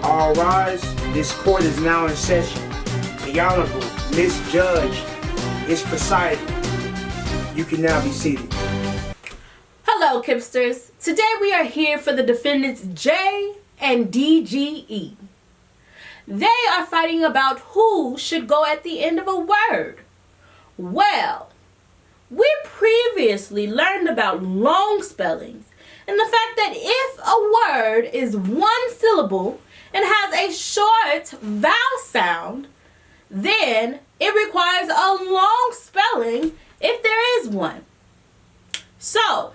All rise. This court is now in session. The Honorable Miss Judge is presiding. You can now be seated. Hello, Kipsters. Today we are here for the defendants J and DGE. They are fighting about who should go at the end of a word. Well, we previously learned about long spellings and the fact that if a word is one syllable and has a short vowel sound, then it requires a long spelling if there is one. So,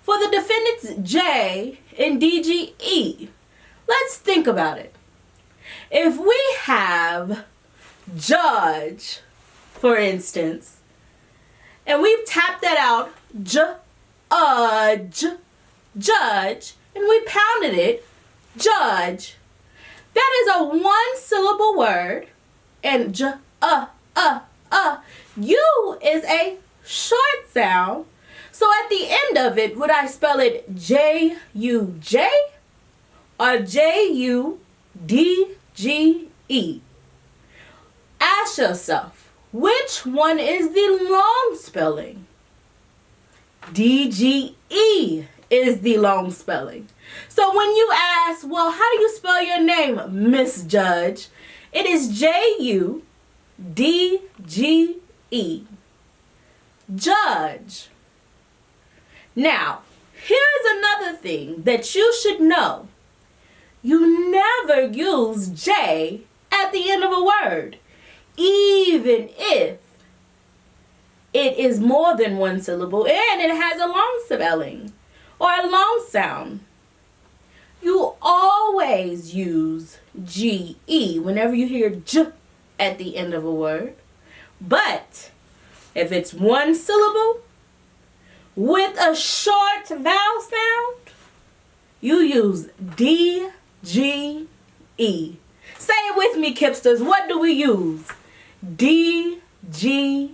for the defendants J and DGE, let's think about it. If we have judge, for instance, and we've tapped that out, judge, and we pounded it, judge, that is a one-syllable word, and U is a short sound. So at the end of it, would I spell it J-U-J or J-U-D-G-E? Ask yourself, which one is the long spelling? D-G-E is the long spelling. So when you ask, well, how do you spell your name, Miss Judge? It is J-U-D-G-E. Judge. Now, here's another thing that you should know. You never use J at the end of a word, even if it is more than one syllable and it has a long spelling or a long sound. You always use G-E whenever you hear J at the end of a word. But if it's one syllable with a short vowel sound, you use D-G-E. Say it with me, Kipsters. What do we use? D-G-E.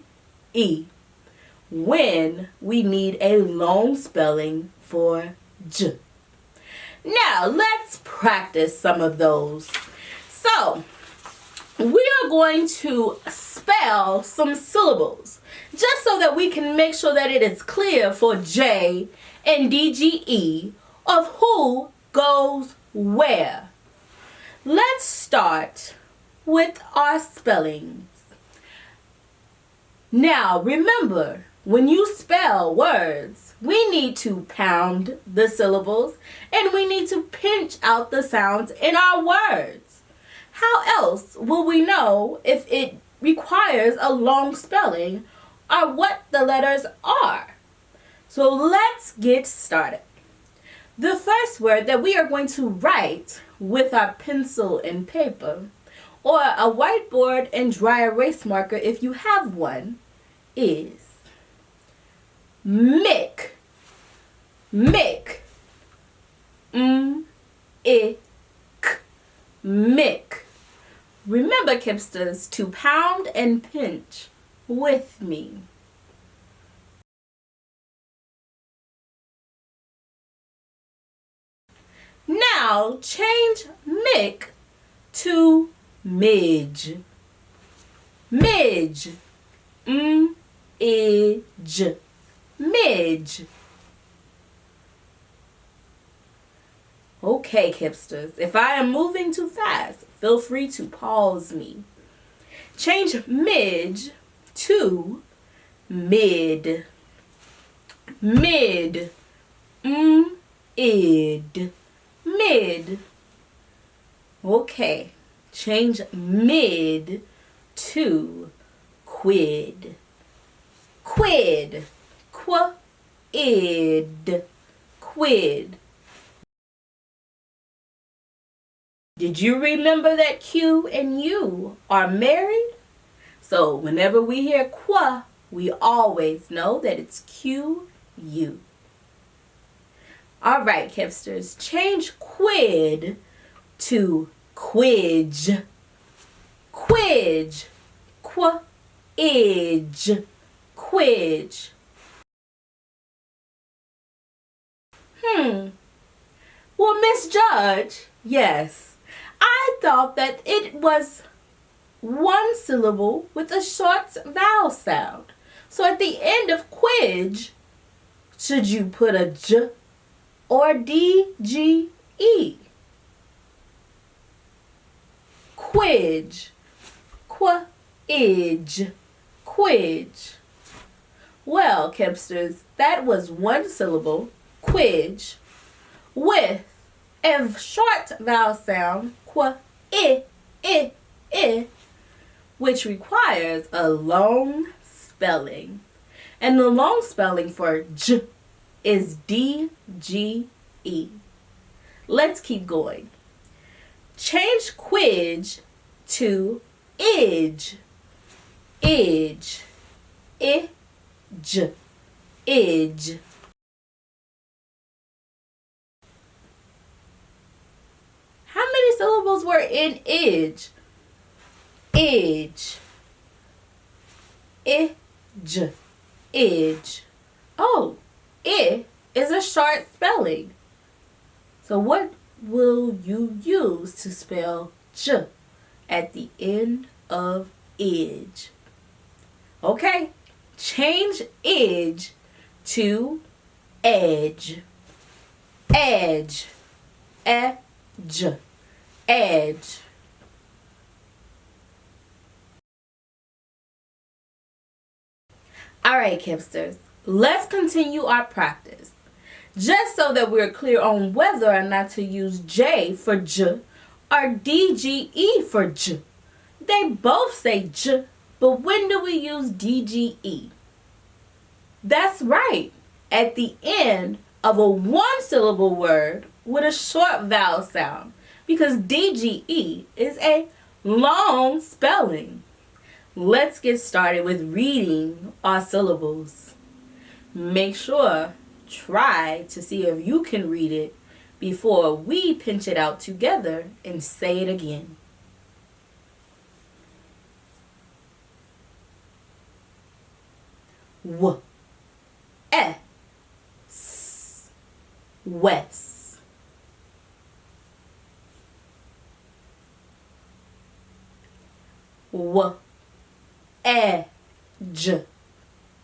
When we need a long spelling for J. Now, let's practice some of those. So, we are going to spell some syllables just so that we can make sure that it is clear for J and DGE of who goes where. Let's start with our spellings. Now, remember, when you spell words, we need to pound the syllables and we need to pinch out the sounds in our words. How else will we know if it requires a long spelling or what the letters are? So let's get started. The first word that we are going to write with our pencil and paper or a whiteboard and dry erase marker if you have one is Mick. Mick. M-I-K. Mick. Remember, Kipsters, to pound and pinch with me. Now, change Mick to Midge. Midge. M-I-J. Midge. Okay, Kipsters, if I am moving too fast, feel free to pause me. Change midge to mid. Mid. M-id. Mid. Okay, change mid to quid. Quid. Qu-id. Quid. Did you remember that Q and U are married? So whenever we hear qua, we always know that it's Q-U. All right, Kipsters, change quid to quidge. Quidge. Qu-idge. Quidge. Well, Miss Judge, yes, I thought that it was one syllable with a short vowel sound. So at the end of quidge, should you put a j or D-G-E? Quidge, quidge, quidge. Well, Kipsters, that was one syllable, quidge, with a short vowel sound, I, which requires a long spelling. And the long spelling for j is D-G-E. Let's keep going. Change quidge to idge. Idge. Idge. Idge. How many syllables were in idge? Idge. Idge. Idge. Oh, I is a short spelling. So what will you use to spell j at the end of idge? Okay, change idge to edge. Edge. Edge. Edge. All right, Kipsters, let's continue our practice. Just so that we're clear on whether or not to use J for J or D-G-E for J. They both say J, but when do we use D-G-E? That's right, at the end of a one-syllable word with a short vowel sound, because D-G-E is a long spelling. Let's get started with reading our syllables. Make sure, try to see if you can read it before we pinch it out together and say it again. W, E, S, west. W, edge,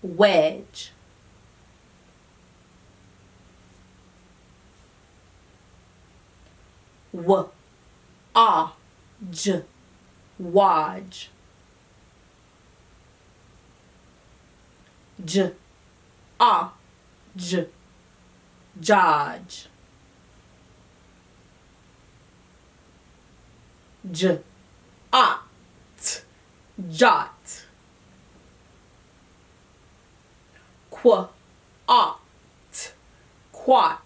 wedge. W, a, j, waj. J, a, j, judge. J, a, t, jot. Qu, a, t, quat.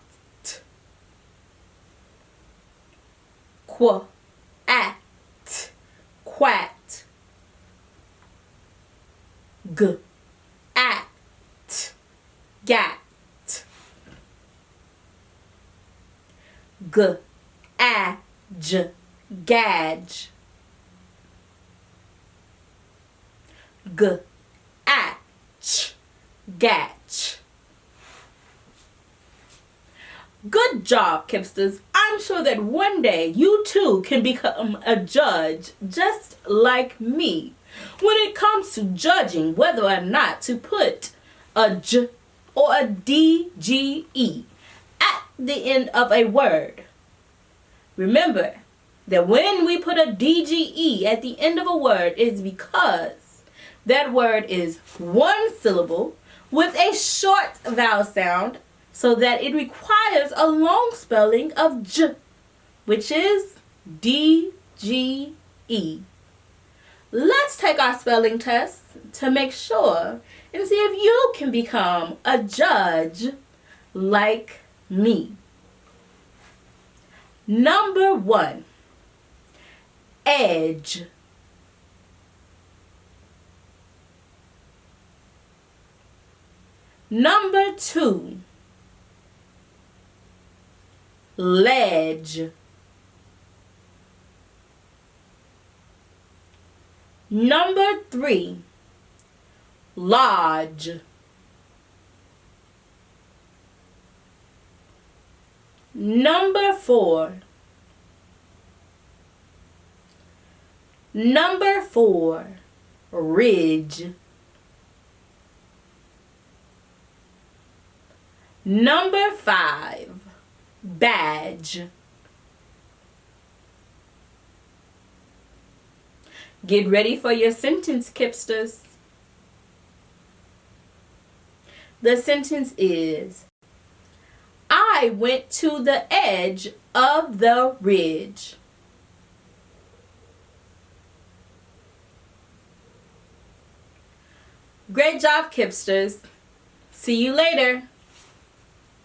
Qu, at, quat. G, at, gat. G, a, j, gadge. G, a, ch, gatch. Good job, Kipsters. I'm sure that one day you too can become a judge just like me when it comes to judging whether or not to put a j or a D-G-E at the end of a word. Remember that when we put a D-G-E at the end of a word, it's because that word is one syllable with a short vowel sound, so that it requires a long spelling of j, which is D-G-E. Let's take our spelling test to make sure and see if you can become a judge like me. Number 1, edge. Number 2, ledge. Number 3, lodge. Number 4, Number 4, ridge. Number 5, badge. Get ready for your sentence, Kipsters. The sentence is, I went to the edge of the ridge. Great job, Kipsters. See you later.